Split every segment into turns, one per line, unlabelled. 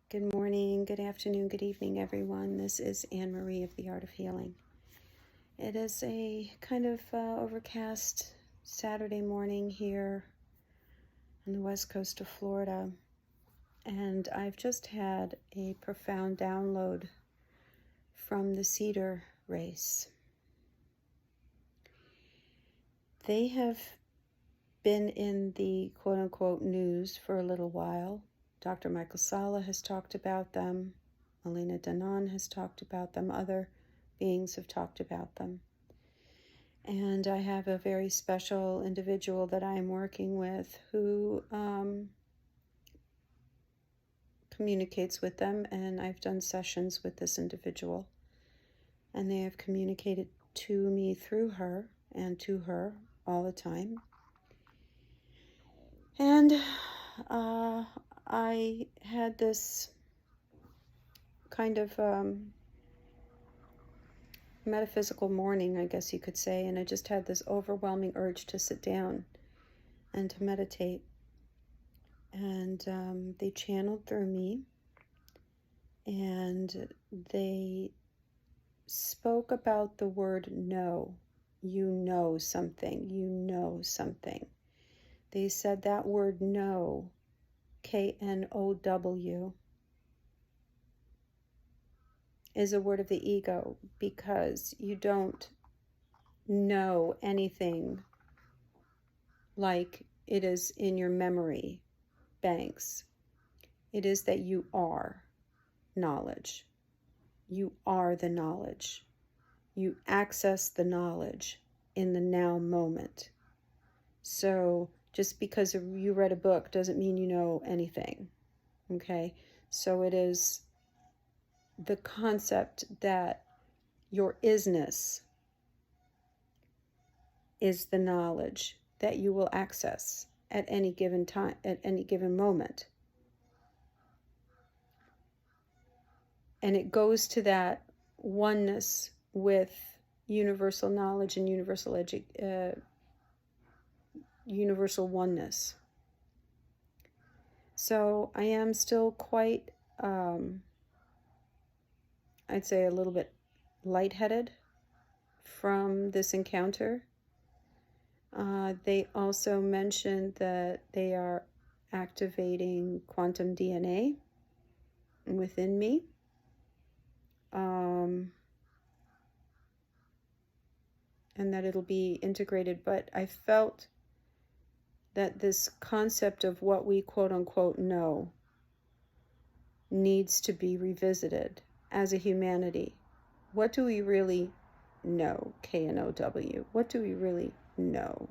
Good morning, good afternoon, good evening, everyone. This is Anne Marie of The Art of Healing. It is a kind of overcast Saturday morning here on the west coast of Florida, and I've just had a profound download from the Cedar race. They have been in the quote-unquote news for a little while. Dr. Michael Salla has talked about them. Elena Danaan has talked about them. Other beings have talked about them. And I have a very special individual that I am working with who communicates with them, and I've done sessions with this individual. And they have communicated to me through her and to her all the time. And I had this kind of metaphysical morning, I guess you could say, and I just had this overwhelming urge to sit down and to meditate. And they channeled through me, and they spoke about the word know. You know something. You know something. They said that word know, K-N-O-W, is a word of the ego, because you don't know anything like it is in your memory banks. It is that you are knowledge. You are the knowledge. You access the knowledge in the now moment. So just because you read a book doesn't mean you know anything. Okay? So it is the concept that your isness is the knowledge that you will access at any given time, at any given moment. And it goes to that oneness with universal knowledge and universal oneness. So I am still quite, I'd say a little bit lightheaded from this encounter. They also mentioned that they are activating quantum DNA within me. And that it'll be integrated, but I felt that this concept of what we quote-unquote know needs to be revisited as a humanity. What do we really know, K-N-O-W? What do we really know?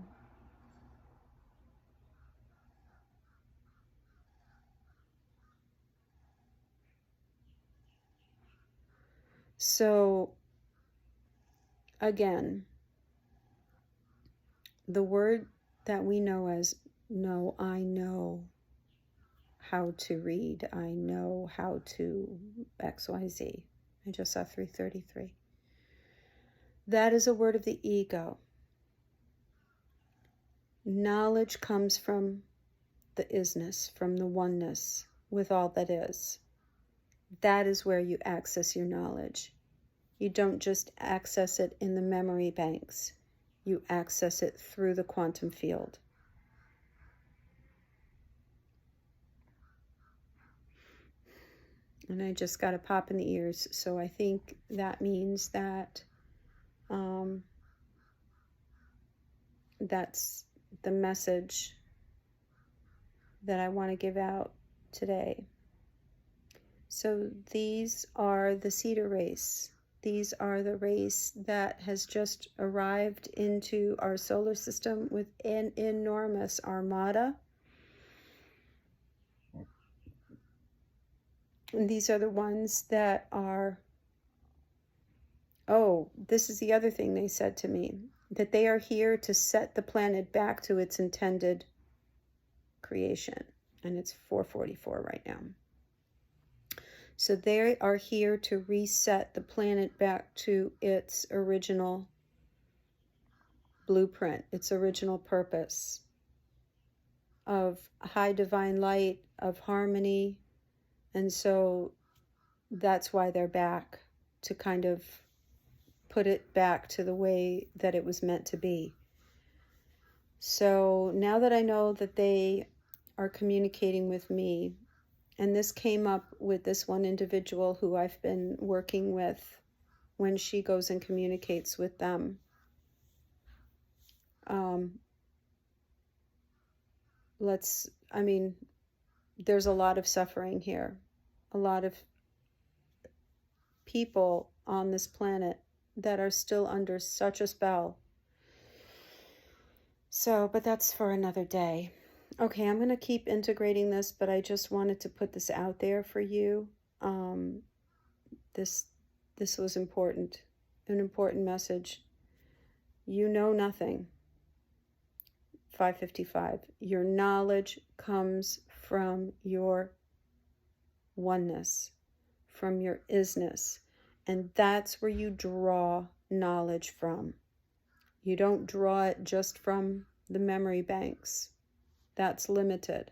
So, again, the word that we know as know, I know how to read, I know how to XYZ. I just saw 333. That is a word of the ego. Knowledge comes from the isness, from the oneness with all that is. That is where you access your knowledge. You don't just access it in the memory banks. You access it through the quantum field. And I just got a pop in the ears, so I think that means that that's the message that I want to give out today. So these are the Cedar race. These are the race that has just arrived into our solar system with an enormous armada. And these are the ones that are, oh, this is the other thing they said to me, that they are here to set the planet back to its intended creation. And it's 4:44 right now. So they are here to reset the planet back to its original blueprint, its original purpose of high divine light, of harmony, And so that's why they're back, to kind of put it back to the way that it was meant to be. So now that I know that they are communicating with me, and this came up with this one individual who I've been working with when she goes and communicates with them. There's a lot of suffering here. A lot of people on this planet that are still under such a spell. So, but that's for another day. Okay, I'm going to keep integrating this, but I just wanted to put this out there for you. This was important, an important message. You know nothing. 555. Your knowledge comes from your oneness, from your isness, and that's where you draw knowledge from. You don't draw it just from the memory banks. That's limited.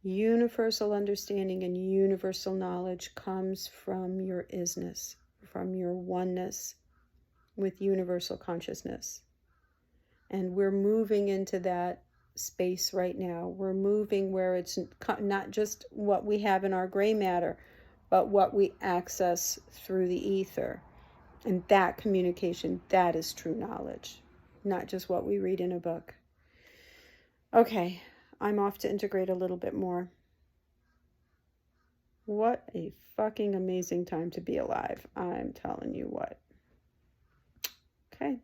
Universal understanding and universal knowledge comes from your isness, from your oneness with universal consciousness. And we're moving into that space right now. We're moving where it's not just what we have in our gray matter, but what we access through the ether. And that communication, that is true knowledge, not just what we read in a book. Okay, I'm off to integrate a little bit more. What a fucking amazing time to be alive. I'm telling you what. Okay.